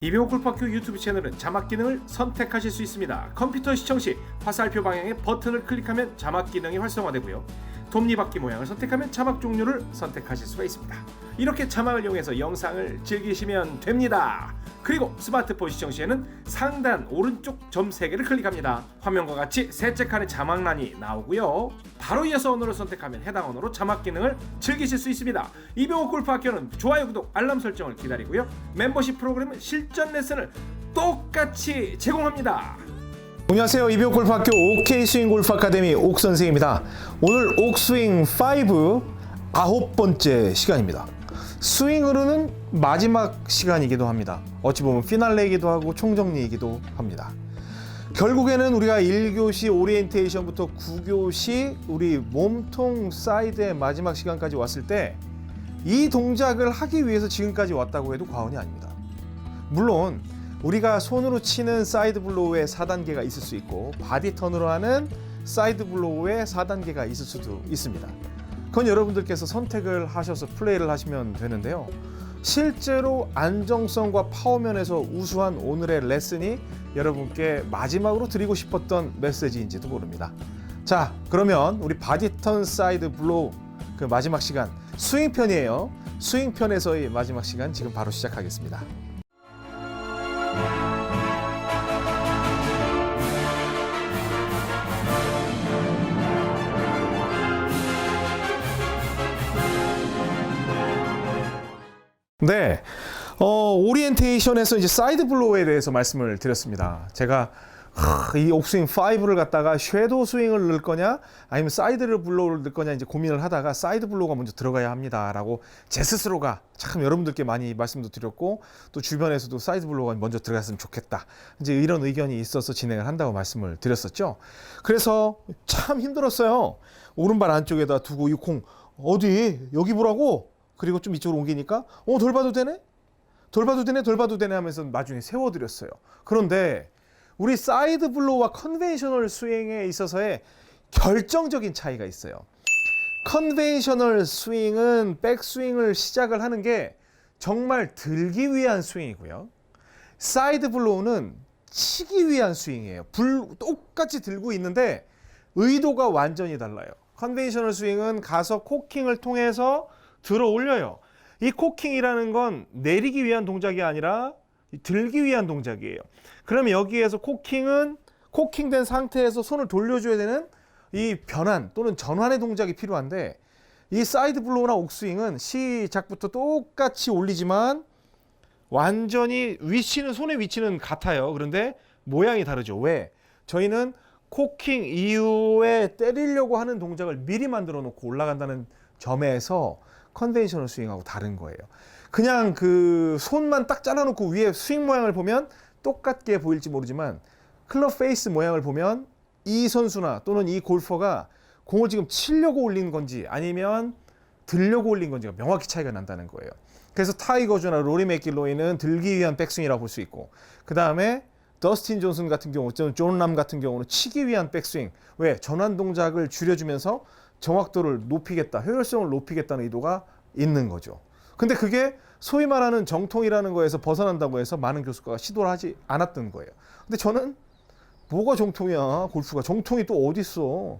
이병호 골프학교 유튜브 채널은 자막 기능을 선택하실 수 있습니다. 컴퓨터 시청 시 화살표 방향의 버튼을 클릭하면 자막 기능이 활성화되고요. 톱니바퀴 모양을 선택하면 자막 종류를 선택하실 수가 있습니다. 이렇게 자막을 이용해서 영상을 즐기시면 됩니다. 그리고 스마트폰 시청 시에는 상단 오른쪽 점 3개를 클릭합니다. 화면과 같이 셋째 칸에 자막란이 나오고요. 바로 이어서 언어를 선택하면 해당 언어로 자막 기능을 즐기실 수 있습니다. 이병호 골프학교는 좋아요, 구독, 알람 설정을 기다리고요. membership 프로그램은 실전 레슨을 똑같이 제공합니다. 안녕하세요. 이병호 골프학교 OK 스윙 골프 아카데미 옥 선생입니다. 오늘 옥스윙 5 9번째 시간입니다. 스윙으로는 마지막 시간이기도 합니다. 어찌 보면 피날레이기도 하고 총정리이기도 합니다. 결국에는 우리가 1교시 오리엔테이션부터 9교시 우리 몸통 사이드의 마지막 시간까지 왔을 때 이 동작을 하기 위해서 지금까지 왔다고 해도 과언이 아닙니다. 물론 우리가 손으로 치는 사이드 블로우의 4단계가 있을 수 있고 바디 턴으로 하는 사이드 블로우의 4단계가 있을 수도 있습니다. 그건 여러분들께서 선택을 하셔서 플레이를 하시면 되는데요. 실제로 안정성과 파워 면에서 우수한 오늘의 레슨이 여러분께 마지막으로 드리고 싶었던 메시지인지도 모릅니다. 자, 그러면 우리 바디 턴 사이드 블로우 그 마지막 시간 스윙 편이에요. 스윙 편에서의 마지막 시간 지금 바로 시작하겠습니다. 네, 오리엔테이션에서 이제 사이드 블로우에 대해서 말씀을 드렸습니다. 제가 이 옥스윙 5를 갖다가 섀도우 스윙을 넣을 거냐 아니면 사이드 블로우를 넣을 거냐 이제 고민을 하다가 사이드 블로우가 먼저 들어가야 합니다라고 제 스스로가 참 여러분들께 많이 말씀도 드렸고 또 주변에서도 사이드 블로우가 먼저 들어갔으면 좋겠다 이제 이런 의견이 있어서 진행을 한다고 말씀을 드렸었죠. 그래서 참 힘들었어요. 오른발 안쪽에다 두고 이 공 어디 여기 보라고. 그리고 좀 이쪽으로 옮기니까 돌 봐도 되네? 돌 봐도 되네? 돌 봐도 되네 하면서 나중에 세워드렸어요. 그런데 우리 사이드 블로우와 컨벤셔널 스윙에 있어서의 결정적인 차이가 있어요. 컨벤셔널 스윙은 백스윙을 시작을 하는 게 정말 들기 위한 스윙이고요. 사이드 블로우는 치기 위한 스윙이에요. 똑같이 들고 있는데 의도가 완전히 달라요. 컨벤셔널 스윙은 가서 코킹을 통해서 들어 올려요. 이 코킹이라는 건 내리기 위한 동작이 아니라 들기 위한 동작이에요. 그러면 여기에서 코킹된 상태에서 손을 돌려줘야 되는 이 변환 또는 전환의 동작이 필요한데 이 사이드 블로우나 옥스윙은 시작부터 똑같이 올리지만 완전히 손의 위치는 같아요. 그런데 모양이 다르죠. 왜? 저희는 코킹 이후에 때리려고 하는 동작을 미리 만들어 놓고 올라간다는 점에서 컨벤셔널 스윙하고 다른 거예요. 그냥 그 손만 딱 잘라놓고 위에 스윙 모양을 보면 똑같게 보일지 모르지만 클럽 페이스 모양을 보면 이 선수나 또는 이 골퍼가 공을 지금 치려고 올린 건지 아니면 들려고 올린 건지가 명확히 차이가 난다는 거예요. 그래서 타이거즈나 로리 맥길로이는 들기 위한 백스윙이라고 볼 수 있고 그 다음에 더스틴 존슨 같은 경우, 존 람 같은 경우는 치기 위한 백스윙. 왜? 전환 동작을 줄여주면서 정확도를 높이겠다, 효율성을 높이겠다는 의도가 있는 거죠. 근데 그게 소위 말하는 정통이라는 거에서 벗어난다고 해서 많은 교수가 시도를 하지 않았던 거예요. 근데 저는 뭐가 정통이야? 골프가 정통이 또 어디 있어?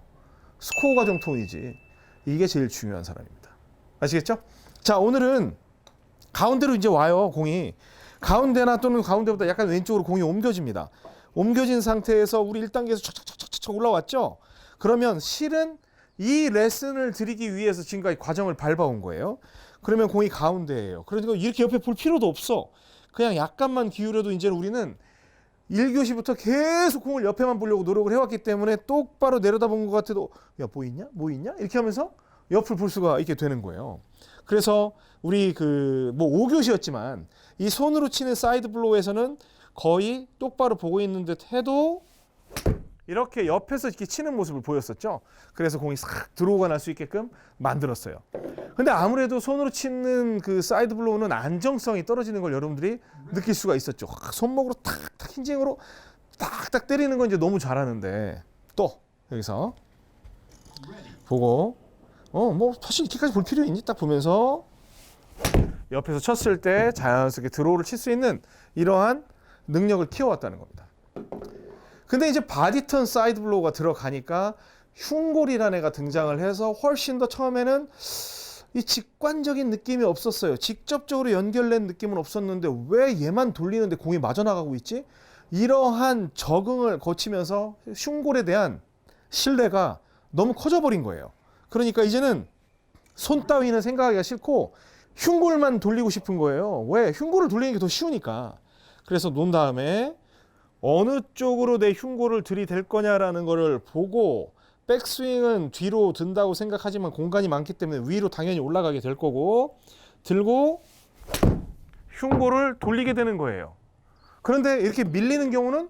스코어가 정통이지. 이게 제일 중요한 사람입니다. 아시겠죠? 자, 오늘은 가운데로 이제 와요. 공이 가운데나 또는 가운데보다 약간 왼쪽으로 공이 옮겨집니다. 옮겨진 상태에서 우리 1단계에서 촥촥촥촥 올라왔죠? 그러면 실은 이 레슨을 드리기 위해서 지금까지 과정을 밟아온 거예요. 그러면 공이 가운데예요. 그러니까 이렇게 옆에 볼 필요도 없어. 그냥 약간만 기울여도 이제 우리는 1교시부터 계속 공을 옆에만 보려고 노력을 해왔기 때문에 똑바로 내려다본 것 같아도 야, 뭐 있냐? 뭐 있냐? 이렇게 하면서 옆을 볼 수가 있게 되는 거예요. 그래서 우리 5교시였지만 이 손으로 치는 사이드 블로우에서는 거의 똑바로 보고 있는 듯 해도 이렇게 옆에서 이렇게 치는 모습을 보였었죠. 그래서 공이 싹 들어오가 날 수 있게끔 만들었어요. 근데 아무래도 손으로 치는 그 사이드 블로우는 안정성이 떨어지는 걸 여러분들이 느낄 수가 있었죠. 손목으로 탁탁 힌징으로 딱딱 때리는 건 이제 너무 잘하는데 또 여기서 보고 사실 이렇게까지 볼 필요 있니? 딱 보면서 옆에서 쳤을 때 자연스럽게 드로우를 칠 수 있는 이러한 능력을 키워왔다는 겁니다. 근데 이제 바디턴 사이드 블로우가 들어가니까 흉골이라는 애가 등장을 해서 훨씬 더 처음에는 이 직관적인 느낌이 없었어요. 직접적으로 연결된 느낌은 없었는데 왜 얘만 돌리는데 공이 맞아나가고 있지? 이러한 적응을 거치면서 흉골에 대한 신뢰가 너무 커져버린 거예요. 그러니까 이제는 손 따위는 생각하기가 싫고 흉골만 돌리고 싶은 거예요. 왜? 흉골을 돌리는 게 더 쉬우니까. 그래서 논 다음에 어느 쪽으로 내 흉골을 들이댈 거냐라는 거를 보고 백스윙은 뒤로 든다고 생각하지만 공간이 많기 때문에 위로 당연히 올라가게 될 거고 들고 흉골을 돌리게 되는 거예요. 그런데 이렇게 밀리는 경우는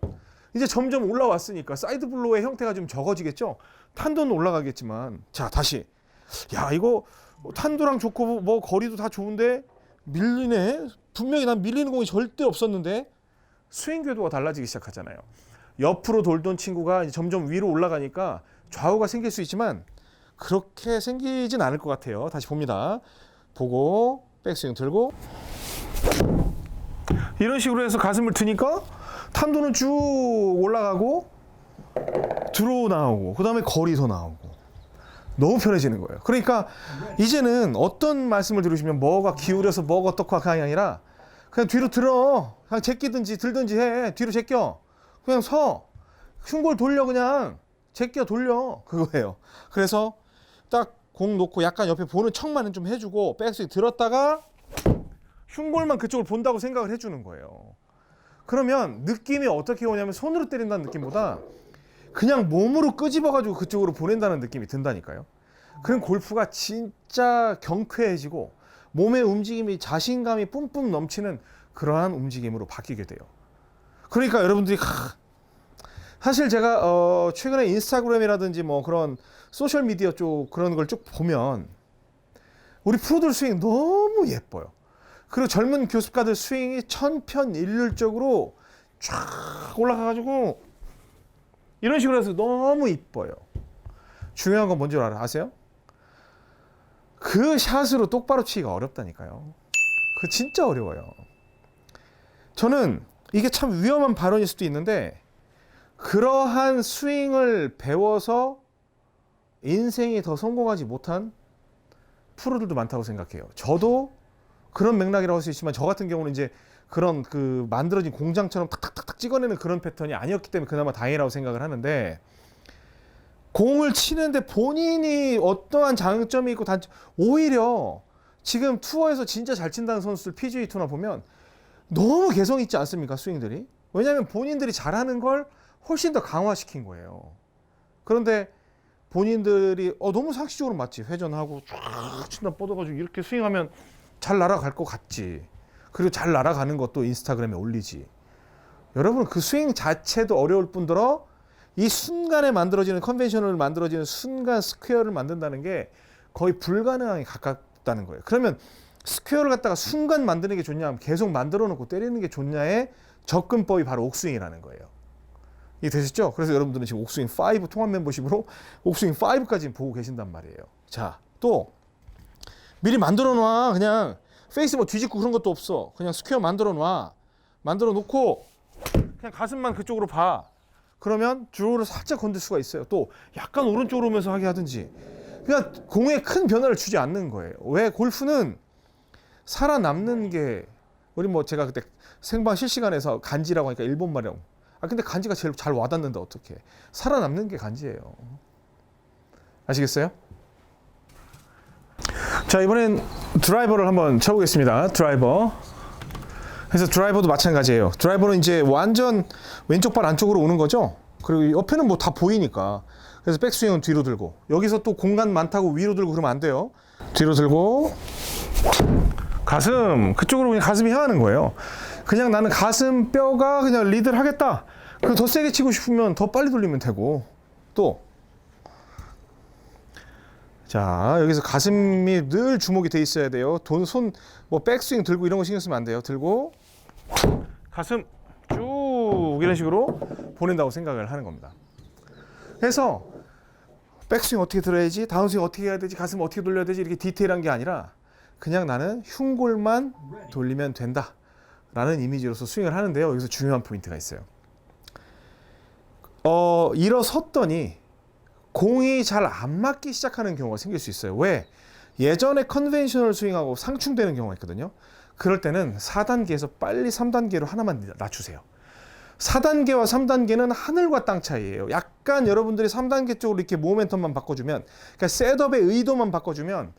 이제 점점 올라왔으니까 사이드 블로우의 형태가 좀 적어지겠죠. 탄도는 올라가겠지만 자 다시 야 이거 탄도랑 좋고 뭐 거리도 다 좋은데 밀리네. 분명히 난 밀리는 공이 절대 없었는데 스윙 궤도가 달라지기 시작하잖아요. 옆으로 돌던 친구가 이제 점점 위로 올라가니까 좌우가 생길 수 있지만 그렇게 생기진 않을 것 같아요. 다시 봅니다. 보고 백스윙 들고 이런 식으로 해서 가슴을 드니까 탄도는 쭉 올라가고 드로우 나오고 그 다음에 거리도 나오고 너무 편해지는 거예요. 그러니까 이제는 어떤 말씀을 들으시면 뭐가 기울여서 뭐가 어떻고 하는 게 아니라 그냥 뒤로 들어. 그냥 제끼든지 들든지 해. 뒤로 제껴. 그냥 서. 흉골 돌려 그냥. 제껴 돌려. 그거예요. 그래서 딱 공 놓고 약간 옆에 보는 척만은 좀 해주고 백스윙 들었다가 흉골만 그쪽을 본다고 생각을 해주는 거예요. 그러면 느낌이 어떻게 오냐면 손으로 때린다는 느낌보다 그냥 몸으로 끄집어가지고 그쪽으로 보낸다는 느낌이 든다니까요. 그럼 골프가 진짜 경쾌해지고 몸의 움직임이 자신감이 뿜뿜 넘치는 그러한 움직임으로 바뀌게 돼요. 그러니까 여러분들이 사실 제가 최근에 인스타그램이라든지 뭐 그런 소셜 미디어 쪽 그런 걸 쭉 보면 우리 프로들 스윙 너무 예뻐요. 그리고 젊은 교습가들 스윙이 천편일률적으로 쫙 올라가가지고 이런 식으로 해서 너무 이뻐요. 중요한 건 뭔지 아세요? 그 샷으로 똑바로 치기가 어렵다니까요. 그 진짜 어려워요. 저는 이게 참 위험한 발언일 수도 있는데 그러한 스윙을 배워서 인생이 더 성공하지 못한 프로들도 많다고 생각해요. 저도 그런 맥락이라고 할 수 있지만 저 같은 경우는 이제 그런 그 만들어진 공장처럼 탁탁탁탁 찍어내는 그런 패턴이 아니었기 때문에 그나마 다행이라고 생각을 하는데 공을 치는데 본인이 어떠한 장점이 있고 단점 오히려 지금 투어에서 진짜 잘 친다는 선수들 PGA 투어나 보면 너무 개성 있지 않습니까? 스윙들이. 왜냐하면 본인들이 잘하는 걸 훨씬 더 강화시킨 거예요. 그런데 본인들이 너무 상식적으로 맞지. 회전하고 쫙 친다 뻗어가지고 이렇게 스윙하면 잘 날아갈 것 같지. 그리고 잘 날아가는 것도 인스타그램에 올리지. 여러분 그 스윙 자체도 어려울 뿐더러 이 순간에 만들어지는 컨벤셔널 만들어지는 순간 스퀘어를 만든다는 게 거의 불가능하게 가깝다는 거예요. 그러면 스퀘어를 갖다가 순간 만드는 게 좋냐 하면 계속 만들어 놓고 때리는 게 좋냐의 접근법이 바로 옥스윙이라는 거예요. 이게 되셨죠? 그래서 여러분들은 지금 옥스윙 5 통합 멤버십으로 옥스윙 5까지 보고 계신단 말이에요. 자, 또 미리 만들어 놔. 그냥 페이스 뭐 뒤집고 그런 것도 없어. 그냥 스퀘어 만들어 놔. 만들어 놓고 그냥 가슴만 그쪽으로 봐. 그러면 드로우를 살짝 건들 수가 있어요. 또 약간 오른쪽으로 오면서 하게 하든지. 그냥 공에 큰 변화를 주지 않는 거예요. 왜? 골프는 살아남는 게 우리 뭐 제가 그때 생방 실시간에서 간지라고 하니까 일본 말이라고. 근데 간지가 제일 잘 와닿는데 어떡해. 살아남는 게 간지예요. 아시겠어요? 자, 이번엔 드라이버를 한번 쳐보겠습니다. 드라이버. 그래서 드라이버도 마찬가지예요. 드라이버는 이제 완전 왼쪽 발 안쪽으로 오는 거죠. 그리고 옆에는 뭐 다 보이니까. 그래서 백스윙은 뒤로 들고 여기서 또 공간 많다고 위로 들고 그러면 안 돼요. 뒤로 들고 가슴 그쪽으로 그냥 가슴이 향하는 거예요. 그냥 나는 가슴 뼈가 그냥 리드를 하겠다. 그 더 세게 치고 싶으면 더 빨리 돌리면 되고 또 자, 여기서 가슴이 늘 주목이 돼 있어야 돼요. 손, 뭐 백스윙 들고 이런 거 신경 쓰면 안 돼요. 들고 가슴 쭉 이런 식으로 보낸다고 생각을 하는 겁니다. 그래서 백스윙 어떻게 들어야지, 다운스윙 어떻게 해야 되지, 가슴 어떻게 돌려야 되지 이렇게 디테일한 게 아니라 그냥 나는 흉골만 돌리면 된다 라는 이미지로서 스윙을 하는데요. 여기서 중요한 포인트가 있어요. 일어섰더니 공이 잘 안 맞기 시작하는 경우가 생길 수 있어요. 왜? 예전에 컨벤셔널 스윙하고 상충되는 경우가 있거든요. 그럴 때는 4단계에서 빨리 3단계로 하나만 낮추세요. 4단계와 3단계는 하늘과 땅 차이예요. 약간 여러분들이 3단계 쪽으로 이렇게 모멘텀만 바꿔주면, 그러니까 셋업의 의도만 바꿔주면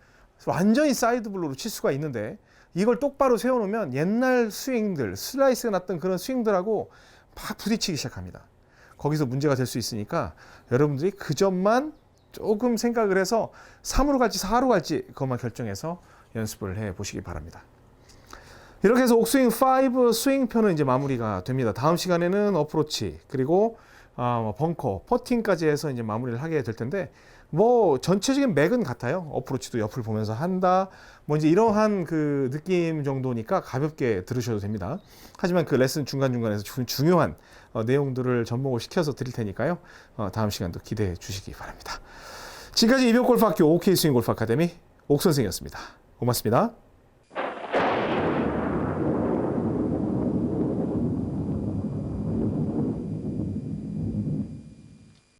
완전히 사이드 블로우로 칠 수가 있는데, 이걸 똑바로 세워놓으면 옛날 스윙들, 슬라이스가 났던 그런 스윙들하고 막 부딪히기 시작합니다. 거기서 문제가 될 수 있으니까 여러분들이 그 점만 조금 생각을 해서 3으로 갈지 4로 갈지 그것만 결정해서 연습을 해 보시기 바랍니다. 이렇게 해서 옥스윙 5 스윙편은 이제 마무리가 됩니다. 다음 시간에는 어프로치 그리고 벙커, 퍼팅까지 해서 이제 마무리를 하게 될 텐데, 뭐 전체적인 맥은 같아요. 어프로치도 옆을 보면서 한다. 뭐 이제 이러한 그 느낌 정도니까 가볍게 들으셔도 됩니다. 하지만 그 레슨 중간중간에서 중요한 내용들을 접목을 시켜서 드릴 테니까요. 다음 시간도 기대해 주시기 바랍니다. 지금까지 이병골프학교 OK 스윙 골프 아카데미 옥선생이었습니다. 고맙습니다.